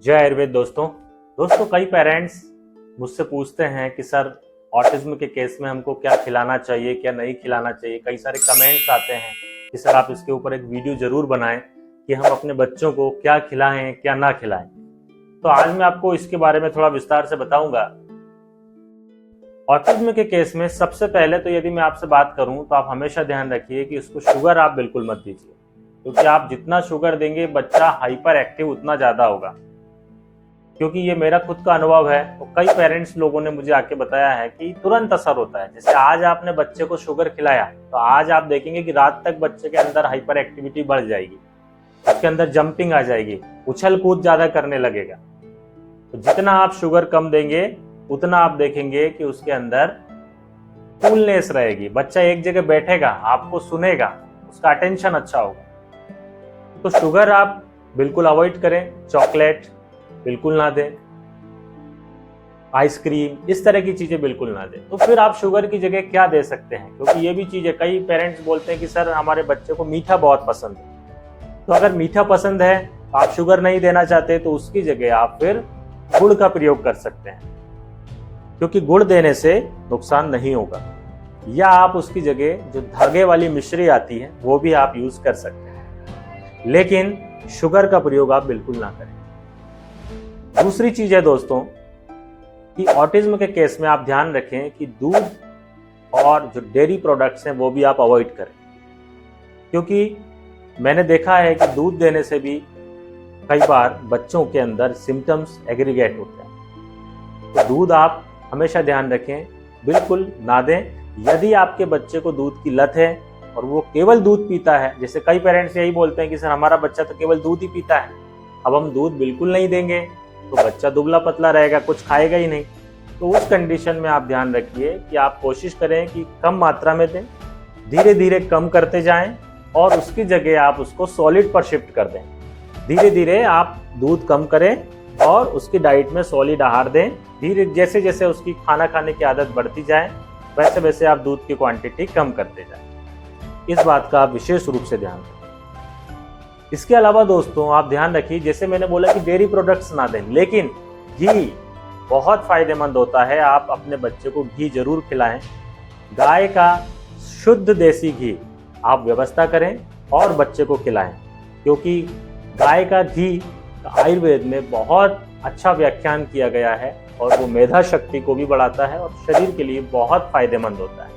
जय आयुर्वेद दोस्तों कई पेरेंट्स मुझसे पूछते हैं कि सर ऑटिज्म के केस में हमको क्या खिलाना चाहिए क्या नहीं खिलाना चाहिए। कई सारे कमेंट्स आते हैं कि सर आप इसके ऊपर एक वीडियो जरूर बनाएं कि हम अपने बच्चों को क्या खिलाएं क्या ना खिलाएं। तो आज मैं आपको इसके बारे में थोड़ा विस्तार से बताऊंगा। ऑटिज्म के केस में सबसे पहले तो यदि मैं आपसे बात करूं तो आप हमेशा ध्यान रखिए कि उसको शुगर आप बिल्कुल मत दीजिए, क्योंकि आप जितना शुगर देंगे बच्चा हाइपर एक्टिव उतना ज्यादा होगा। क्योंकि ये मेरा खुद का अनुभव है, तो कई पेरेंट्स लोगों ने मुझे आके बताया है कि तुरंत असर होता है। जैसे आज आपने बच्चे को शुगर खिलाया तो आज आप देखेंगे कि रात तक बच्चे के अंदर हाइपर एक्टिविटी बढ़ जाएगी, उसके अंदर जंपिंग आ जाएगी, उछल कूद ज्यादा करने लगेगा। तो जितना आप शुगर कम देंगे उतना आप देखेंगे कि उसके अंदर कूलनेस रहेगी, बच्चा एक जगह बैठेगा, आपको सुनेगा, उसका अटेंशन अच्छा होगा। तो शुगर आप बिल्कुल अवॉइड करें, चॉकलेट बिल्कुल ना दें, आइसक्रीम इस तरह की चीजें बिल्कुल ना दें। तो फिर आप शुगर की जगह क्या दे सकते हैं, क्योंकि ये भी चीज है। कई पेरेंट्स बोलते हैं कि सर हमारे बच्चे को मीठा बहुत पसंद है। तो अगर मीठा पसंद है, आप शुगर नहीं देना चाहते, तो उसकी जगह आप फिर गुड़ का प्रयोग कर सकते हैं, क्योंकि गुड़ देने से नुकसान नहीं होगा। या आप उसकी जगह जो धागे वाली मिश्री आती है वो भी आप यूज कर सकते हैं, लेकिन शुगर का प्रयोग आप बिल्कुल ना करें। दूसरी चीज है दोस्तों कि ऑटिज्म के केस में आप ध्यान रखें कि दूध और जो डेयरी प्रोडक्ट्स हैं वो भी आप अवॉइड करें, क्योंकि मैंने देखा है कि दूध देने से भी कई बार बच्चों के अंदर सिम्टम्स एग्रीगेट होते हैं। तो दूध आप हमेशा ध्यान रखें, बिल्कुल ना दें। यदि आपके बच्चे को दूध की लत है और वो केवल दूध पीता है, जैसे कई पेरेंट्स यही बोलते हैं कि सर हमारा बच्चा तो केवल दूध ही पीता है, अब हम दूध बिल्कुल नहीं देंगे तो बच्चा दुबला पतला रहेगा, कुछ खाएगा ही नहीं। तो उस कंडीशन में आप ध्यान रखिए कि आप कोशिश करें कि कम मात्रा में दें, धीरे धीरे कम करते जाएं और उसकी जगह आप उसको सॉलिड पर शिफ्ट कर दें। धीरे धीरे आप दूध कम करें और उसकी डाइट में सॉलिड आहार दें। धीरे जैसे जैसे उसकी खाना खाने की आदत बढ़ती जाए वैसे वैसे आप दूध की क्वांटिटी कम करते जाएं। इस बात का आप विशेष रूप से ध्यान रखें। इसके अलावा दोस्तों आप ध्यान रखिए, जैसे मैंने बोला कि डेयरी प्रोडक्ट्स ना दें, लेकिन घी बहुत फायदेमंद होता है। आप अपने बच्चे को घी जरूर खिलाएं। गाय का शुद्ध देसी घी आप व्यवस्था करें और बच्चे को खिलाएं, क्योंकि गाय का घी आयुर्वेद में बहुत अच्छा व्याख्यान किया गया है और वो मेधा शक्ति को भी बढ़ाता है और शरीर के लिए बहुत फायदेमंद होता है।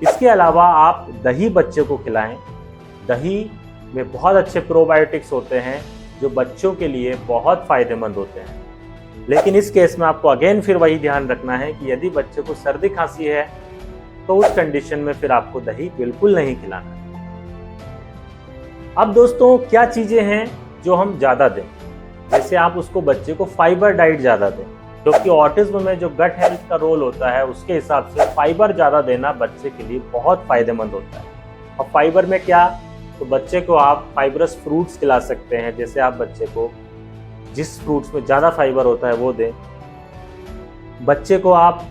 इसके अलावा आप दही बच्चे को खिलाएं। दही में बहुत अच्छे प्रोबायोटिक्स होते हैं जो बच्चों के लिए बहुत फायदेमंद होते हैं। लेकिन इस केस में आपको अगेन फिर वही ध्यान रखना है कि यदि बच्चे को सर्दी खांसी है तो उस कंडीशन में फिर आपको दही बिल्कुल नहीं खिलाना। अब दोस्तों क्या चीजें हैं जो हम ज्यादा दें, जैसे आप उसको बच्चे को फाइबर डाइट ज्यादा दें, क्योंकि ऑटिज्म में जो गट हेल्थ का रोल होता है उसके हिसाब से फाइबर ज्यादा देना बच्चे के लिए बहुत फायदेमंद होता है। और फाइबर में क्या, तो बच्चे को आप फाइबरस फ्रूट्स खिला सकते हैं। जैसे आप बच्चे को जिस फ्रूट्स में ज़्यादा फाइबर होता है वो दें। बच्चे को आप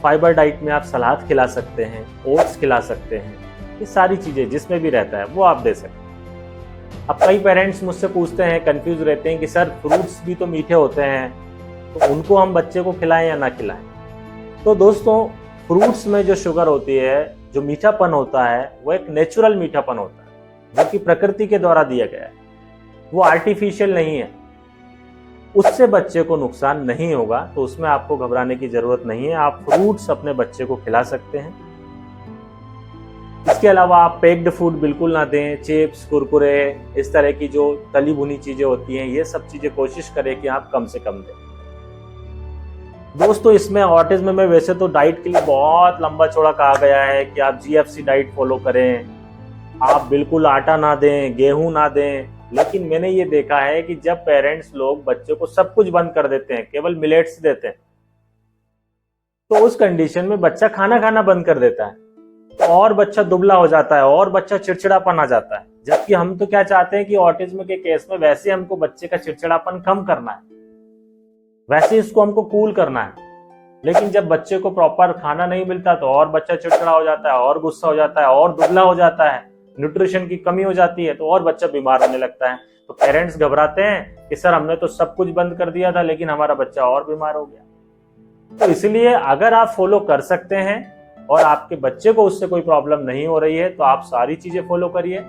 फाइबर डाइट में आप सलाद खिला सकते हैं, ओट्स खिला सकते हैं, ये सारी चीज़ें जिसमें भी रहता है वो आप दे सकते हैं। अब कई पेरेंट्स मुझसे पूछते हैं, कंफ्यूज रहते हैं कि सर फ्रूट्स भी तो मीठे होते हैं, तो उनको हम बच्चे को खिलाएं या ना खिलाएं। तो दोस्तों फ्रूट्स में जो शुगर होती है, जो मीठापन होता है, वो एक नेचुरल मीठापन होता है जो कि प्रकृति के द्वारा दिया गया है, वो आर्टिफिशियल नहीं है। उससे बच्चे को नुकसान नहीं होगा, तो उसमें आपको घबराने की जरूरत नहीं है। आप फ्रूट्स अपने बच्चे को खिला सकते हैं। इसके अलावा आप पैक्ड फूड बिल्कुल ना दें। चिप्स, कुरकुरे, इस तरह की जो तली भुनी चीजें होती हैं, ये सब चीजें कोशिश करें कि आप कम से कम दें। दोस्तों इसमें ऑटिज्म में वैसे तो डाइट के लिए बहुत लंबा चौड़ा कहा गया है कि आप GFC डाइट फॉलो करें, आप बिल्कुल आटा ना दें, गेहूं ना दें। लेकिन मैंने ये देखा है कि जब पेरेंट्स लोग बच्चे को सब कुछ बंद कर देते हैं, केवल मिलेट्स देते हैं, तो उस कंडीशन में बच्चा खाना खाना बंद कर देता है, तो और बच्चा दुबला हो जाता है और बच्चा चिड़चिड़ापन आ जाता है। जबकि हम तो क्या चाहते हैं कि ऑटिज्म के केस में वैसे हमको बच्चे का चिड़चिड़ापन कम करना है, वैसे इसको हमको कूल करना है। लेकिन जब बच्चे को प्रॉपर खाना नहीं मिलता तो और बच्चा चिड़चिड़ा हो जाता है और गुस्सा हो जाता है और दुबला हो जाता है, न्यूट्रिशन की कमी हो जाती है तो और बच्चा बीमार होने लगता है। तो पेरेंट्स घबराते हैं कि सर हमने तो सब कुछ बंद कर दिया था लेकिन हमारा बच्चा और बीमार हो गया। तो इसलिए अगर आप फॉलो कर सकते हैं और आपके बच्चे को उससे कोई प्रॉब्लम नहीं हो रही है तो आप सारी चीजें फॉलो करिए।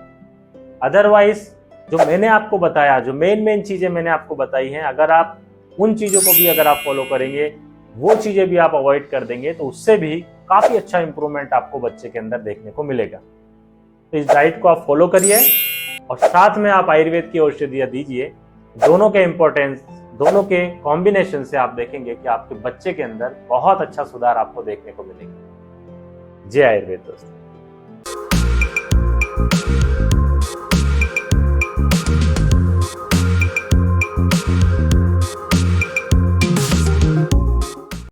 अदरवाइज जो मैंने आपको बताया, जो मेन चीजें मैंने आपको बताई हैं, अगर आप उन चीजों को भी अगर आप फॉलो करेंगे, वो चीजें भी आप अवॉइड कर देंगे, तो उससे भी काफी अच्छा इंप्रूवमेंट आपको बच्चे के अंदर देखने को मिलेगा। तो इस डाइट को आप फॉलो करिए और साथ में आप आयुर्वेद की औषधियां दीजिए। दोनों के इंपॉर्टेंस, दोनों के कॉम्बिनेशन से आप देखेंगे कि आपके बच्चे के अंदर बहुत अच्छा सुधार आपको देखने को मिलेगा। जय आयुर्वेद दोस्तों।